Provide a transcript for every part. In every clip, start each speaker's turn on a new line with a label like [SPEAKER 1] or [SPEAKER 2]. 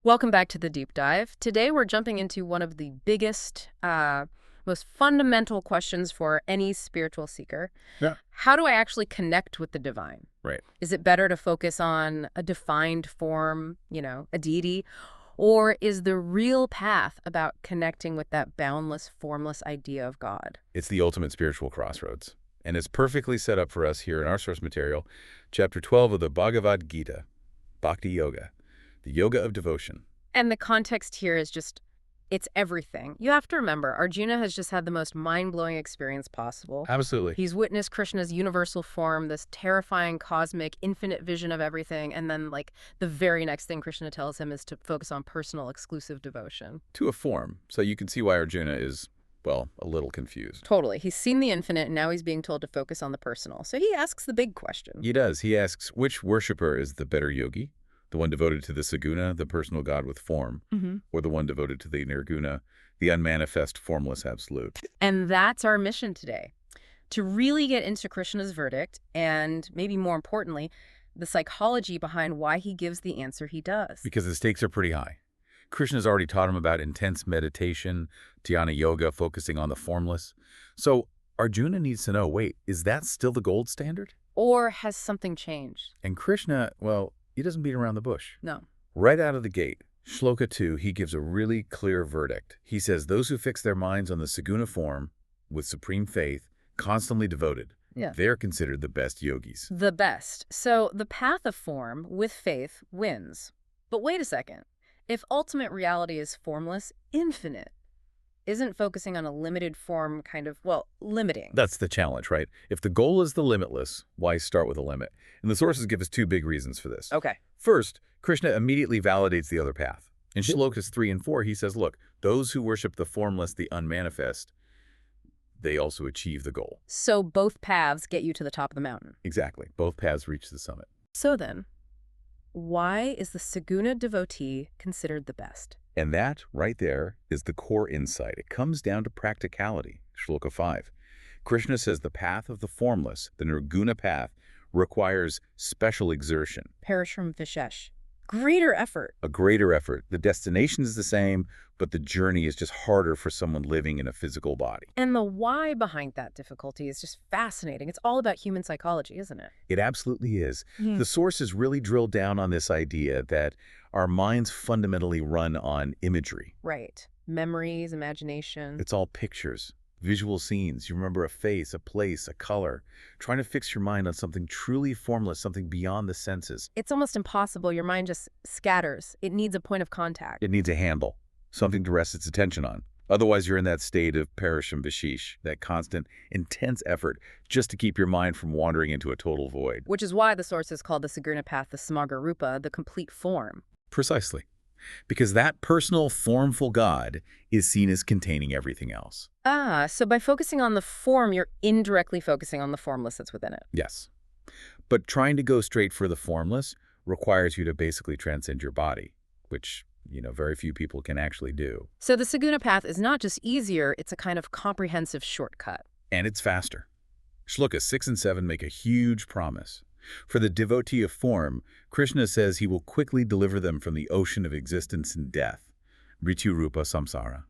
[SPEAKER 1] Welcome back to the deep dive. Today we're jumping into one of the biggest, most fundamental questions for any spiritual seeker.
[SPEAKER 2] Yeah.
[SPEAKER 1] How do I actually connect with the divine?
[SPEAKER 2] Right.
[SPEAKER 1] Is it better to focus on a defined form, a deity? Or is the real path about connecting with that boundless, formless idea of God?
[SPEAKER 2] It's the ultimate spiritual crossroads. And it's perfectly set up for us here in our source material, chapter 12 of the Bhagavad Gita, Bhakti Yoga, the yoga of devotion.
[SPEAKER 1] And the context here is just, it's everything. You have to remember, Arjuna has just had the most mind-blowing experience possible.
[SPEAKER 2] Absolutely.
[SPEAKER 1] He's witnessed Krishna's universal form, this terrifying, cosmic, infinite vision of everything, and then, the very next thing Krishna tells him is to focus on personal, exclusive devotion.
[SPEAKER 2] To a form. So you can see why Arjuna is, well, a little confused.
[SPEAKER 1] Totally. He's seen the infinite, and now he's being told to focus on the personal. So he asks the big question.
[SPEAKER 2] He does. He asks, which worshiper is the better yogi? The one devoted to the Saguna, the personal God with form, or the one devoted to the Nirguna, the unmanifest, formless absolute?
[SPEAKER 1] And that's our mission today, to really get into Krishna's verdict and, maybe more importantly, the psychology behind why he gives the answer he does.
[SPEAKER 2] Because the stakes are pretty high. Krishna's already taught him about intense meditation, dhyana yoga, focusing on the formless. So Arjuna needs to know, wait, is that still the gold standard?
[SPEAKER 1] Or has something changed?
[SPEAKER 2] And Krishna, well, he doesn't beat around the bush.
[SPEAKER 1] No.
[SPEAKER 2] Right out of the gate, Shloka 2, he gives a really clear verdict. He says, those who fix their minds on the Saguna form with supreme faith, constantly devoted, they're considered the best yogis.
[SPEAKER 1] The best. So the path of form with faith wins. But wait a second. If ultimate reality is formless, infinite, isn't focusing on a limited form limiting?
[SPEAKER 2] That's the challenge, right? If the goal is the limitless, why start with a limit? And the sources give us two big reasons for this.
[SPEAKER 1] Okay.
[SPEAKER 2] First, Krishna immediately validates the other path. In Shlokas 3 and 4, he says, look, those who worship the formless, the unmanifest, they also achieve the goal.
[SPEAKER 1] So both paths get you to the top of the mountain.
[SPEAKER 2] Exactly. Both paths reach the summit.
[SPEAKER 1] So then, why is the Saguna devotee considered the best?
[SPEAKER 2] And that, right there, is the core insight. It comes down to practicality. Shloka 5. Krishna says the path of the formless, the Nirguna path, requires special exertion.
[SPEAKER 1] Parishram Vishesh. Greater effort.
[SPEAKER 2] A greater effort. The destination is the same, but the journey is just harder for someone living in a physical body.
[SPEAKER 1] And the why behind that difficulty is just fascinating. It's all about human psychology, isn't it?
[SPEAKER 2] It absolutely is. The sources really drill down on this idea that our minds fundamentally run on imagery.
[SPEAKER 1] Right. Memories, imagination.
[SPEAKER 2] It's all pictures, visual scenes. You remember a face, a place, a color. Trying to fix your mind on something truly formless, something beyond the senses.
[SPEAKER 1] It's almost impossible. Your mind just scatters. It needs a point of contact.
[SPEAKER 2] It needs a handle, something to rest its attention on. Otherwise, you're in that state of parishram vishesh, that constant, intense effort just to keep your mind from wandering into a total void.
[SPEAKER 1] Which is why the sources call the Saguna path the samagra rupa, the complete form.
[SPEAKER 2] Precisely. Because that personal, formful God is seen as containing everything else.
[SPEAKER 1] Ah, so by focusing on the form, you're indirectly focusing on the formless that's within it.
[SPEAKER 2] Yes. But trying to go straight for the formless requires you to basically transcend your body, which, very few people can actually do.
[SPEAKER 1] So the Saguna path is not just easier, it's a kind of comprehensive shortcut.
[SPEAKER 2] And it's faster. Shlokas 6 and 7 make a huge promise. For the devotee of form, Krishna says he will quickly deliver them from the ocean of existence and death, Mrityu Rupa Samsara.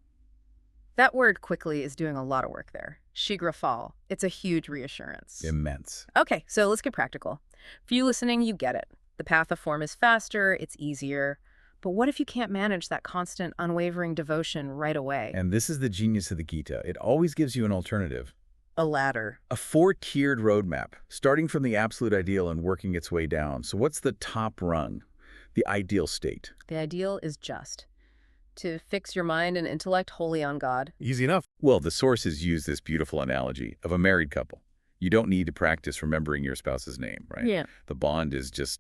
[SPEAKER 1] That word quickly is doing a lot of work there. Shigra fall. It's a huge reassurance.
[SPEAKER 2] Immense.
[SPEAKER 1] Okay, so let's get practical. For you listening, you get it. The path of form is faster, it's easier. But what if you can't manage that constant, unwavering devotion right away?
[SPEAKER 2] And this is the genius of the Gita. It always gives you an alternative.
[SPEAKER 1] A ladder.
[SPEAKER 2] A four-tiered roadmap, starting from the absolute ideal and working its way down. So what's the top rung? The ideal state.
[SPEAKER 1] The ideal is just to fix your mind and intellect wholly on God.
[SPEAKER 2] Easy enough. Well, the sources use this beautiful analogy of a married couple. You don't need to practice remembering your spouse's name, right?
[SPEAKER 1] Yeah.
[SPEAKER 2] The bond is just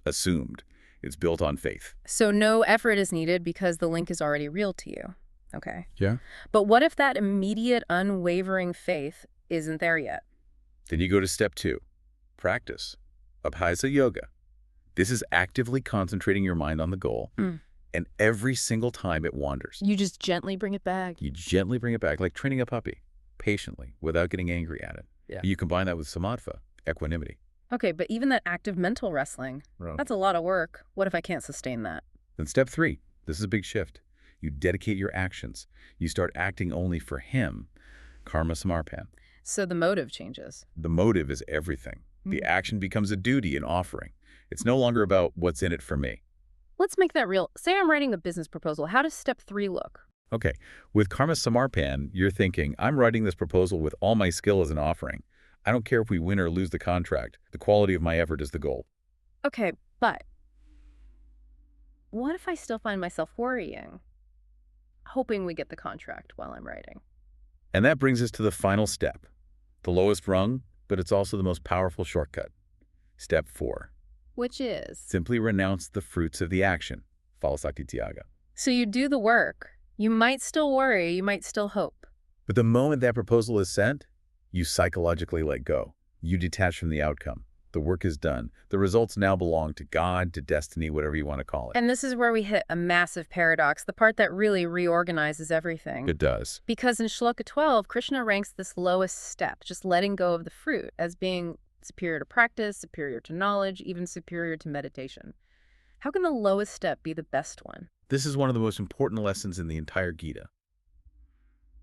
[SPEAKER 2] assumed. It's built on faith.
[SPEAKER 1] So no effort is needed because the link is already real to you. Okay.
[SPEAKER 2] Yeah.
[SPEAKER 1] But what if that immediate, unwavering faith isn't there yet?
[SPEAKER 2] Then you go to step 2. Practice. Abhyasa yoga. This is actively concentrating your mind on the goal. And every single time it wanders,
[SPEAKER 1] You just gently bring it back.
[SPEAKER 2] you gently bring it back, like training a puppy, patiently, without getting angry at it.
[SPEAKER 1] Yeah.
[SPEAKER 2] You combine that with samatva, equanimity.
[SPEAKER 1] Okay, but even that active mental wrestling,
[SPEAKER 2] Right.
[SPEAKER 1] that's a lot of work. What if I can't sustain that?
[SPEAKER 2] Then step 3, this is a big shift. You dedicate your actions. You start acting only for him. Karma samarpan.
[SPEAKER 1] So the motive changes.
[SPEAKER 2] The motive is everything. The action becomes a duty, an offering. It's no longer about what's in it for me.
[SPEAKER 1] Let's make that real. Say I'm writing a business proposal. How does step 3 look?
[SPEAKER 2] Okay, with karma samarpan, you're thinking, I'm writing this proposal with all my skill as an offering. I don't care if we win or lose the contract. The quality of my effort is the goal.
[SPEAKER 1] Okay, but what if I still find myself worrying, hoping we get the contract while I'm writing?
[SPEAKER 2] And that brings us to the final step. The lowest rung, but it's also the most powerful shortcut. Step 4.
[SPEAKER 1] Which is?
[SPEAKER 2] Simply renounce the fruits of the action. Falasakti Tyaga.
[SPEAKER 1] So you do the work. You might still worry, you might still hope.
[SPEAKER 2] But the moment that proposal is sent, you psychologically let go. You detach from the outcome. The work is done. The results now belong to God, to destiny, whatever you want to call it.
[SPEAKER 1] And this is where we hit a massive paradox, the part that really reorganizes everything.
[SPEAKER 2] It does.
[SPEAKER 1] Because in Shloka 12, Krishna ranks this lowest step, just letting go of the fruit, as being superior to practice, superior to knowledge, even superior to meditation. How can the lowest step be the best one?
[SPEAKER 2] This is one of the most important lessons in the entire Gita.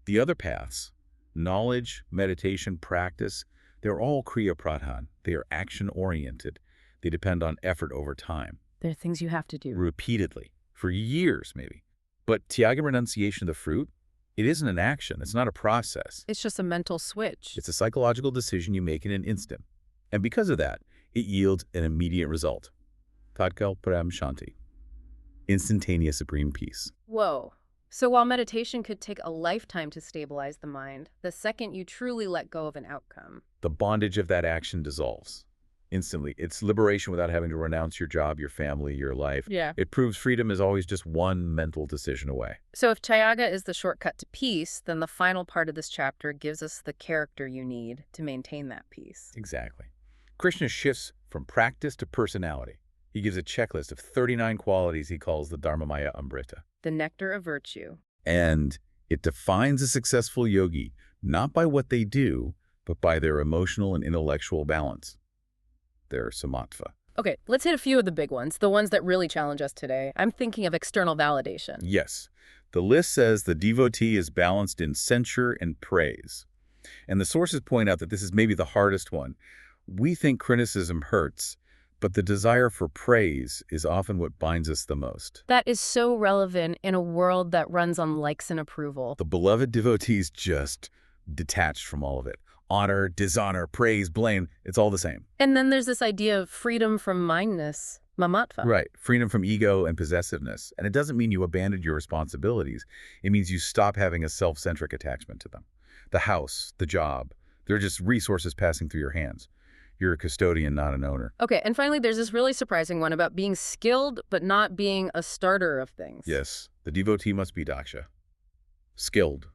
[SPEAKER 2] The other paths, knowledge, meditation, practice, they're all Kriya Pradhan. They are action-oriented. They depend on effort over time.
[SPEAKER 1] There are things you have to do.
[SPEAKER 2] Repeatedly, for years maybe. But Tyaga, renunciation of the fruit, it isn't an action. It's not a process.
[SPEAKER 1] It's just a mental switch.
[SPEAKER 2] It's a psychological decision you make in an instant. And because of that, it yields an immediate result. Tatkal Param Shanti. Instantaneous supreme peace.
[SPEAKER 1] Whoa. So while meditation could take a lifetime to stabilize the mind, the second you truly let go of an outcome,
[SPEAKER 2] The bondage of that action dissolves instantly. It's liberation without having to renounce your job, your family, your life.
[SPEAKER 1] Yeah.
[SPEAKER 2] It proves freedom is always just one mental decision away.
[SPEAKER 1] So if Tyaga is the shortcut to peace, then the final part of this chapter gives us the character you need to maintain that peace.
[SPEAKER 2] Exactly. Krishna shifts from practice to personality. He gives a checklist of 39 qualities he calls the Dharmamaya Amrita.
[SPEAKER 1] The nectar of virtue.
[SPEAKER 2] And it defines a successful yogi not by what they do, but by their emotional and intellectual balance, their samatva.
[SPEAKER 1] Okay, let's hit a few of the big ones, the ones that really challenge us today. I'm thinking of external validation.
[SPEAKER 2] Yes, the list says the devotee is balanced in censure and praise. And the sources point out that this is maybe the hardest one. We think criticism hurts, but the desire for praise is often what binds us the most.
[SPEAKER 1] That is so relevant in a world that runs on likes and approval.
[SPEAKER 2] The beloved devotees just detached from all of it. Honor, dishonor, praise, blame, it's all the same.
[SPEAKER 1] And then there's this idea of freedom from mindness, mamatva.
[SPEAKER 2] Right, freedom from ego and possessiveness. And it doesn't mean you abandon your responsibilities. It means you stop having a self-centric attachment to them. The house, the job, they're just resources passing through your hands. You're a custodian, not an owner.
[SPEAKER 1] Okay, and finally, there's this really surprising one about being skilled but not being a starter of things.
[SPEAKER 2] Yes, the devotee must be daksha. Skilled,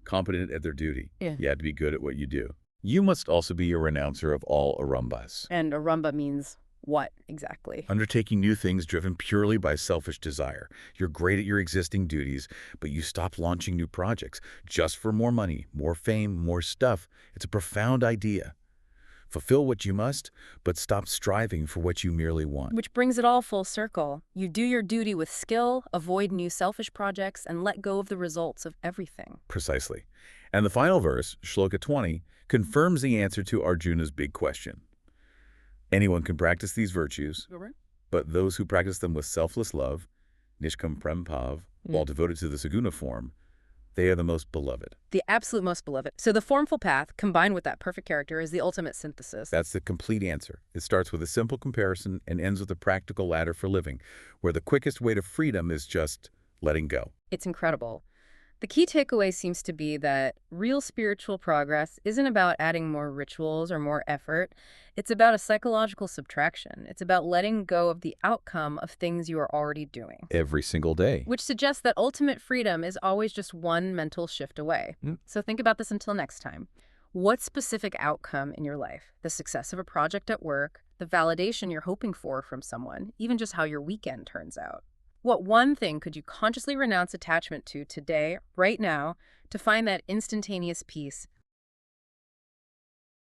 [SPEAKER 2] competent at their duty.
[SPEAKER 1] Yeah.
[SPEAKER 2] You have to be good at what you do. You must also be a renouncer of all arambas.
[SPEAKER 1] And aramba means what exactly?
[SPEAKER 2] Undertaking new things driven purely by selfish desire. You're great at your existing duties, but you stop launching new projects just for more money, more fame, more stuff. It's a profound idea. Fulfill what you must, but stop striving for what you merely want.
[SPEAKER 1] Which brings it all full circle. You do your duty with skill, avoid new selfish projects, and let go of the results of everything.
[SPEAKER 2] Precisely. And the final verse, Shloka 20, confirms the answer to Arjuna's big question. Anyone can practice these virtues, but those who practice them with selfless love, nishkam prem bhav, while devoted to the saguna form, they are the most beloved.
[SPEAKER 1] The absolute most beloved. So the formful path, combined with that perfect character, is the ultimate synthesis.
[SPEAKER 2] That's the complete answer. It starts with a simple comparison and ends with a practical ladder for living, where the quickest way to freedom is just letting go.
[SPEAKER 1] It's incredible. The key takeaway seems to be that real spiritual progress isn't about adding more rituals or more effort. It's about a psychological subtraction. It's about letting go of the outcome of things you are already doing.
[SPEAKER 2] Every single day.
[SPEAKER 1] Which suggests that ultimate freedom is always just one mental shift away. So think about this until next time. What specific outcome in your life, the success of a project at work, the validation you're hoping for from someone, even just how your weekend turns out? What one thing could you consciously renounce attachment to today, right now, to find that instantaneous peace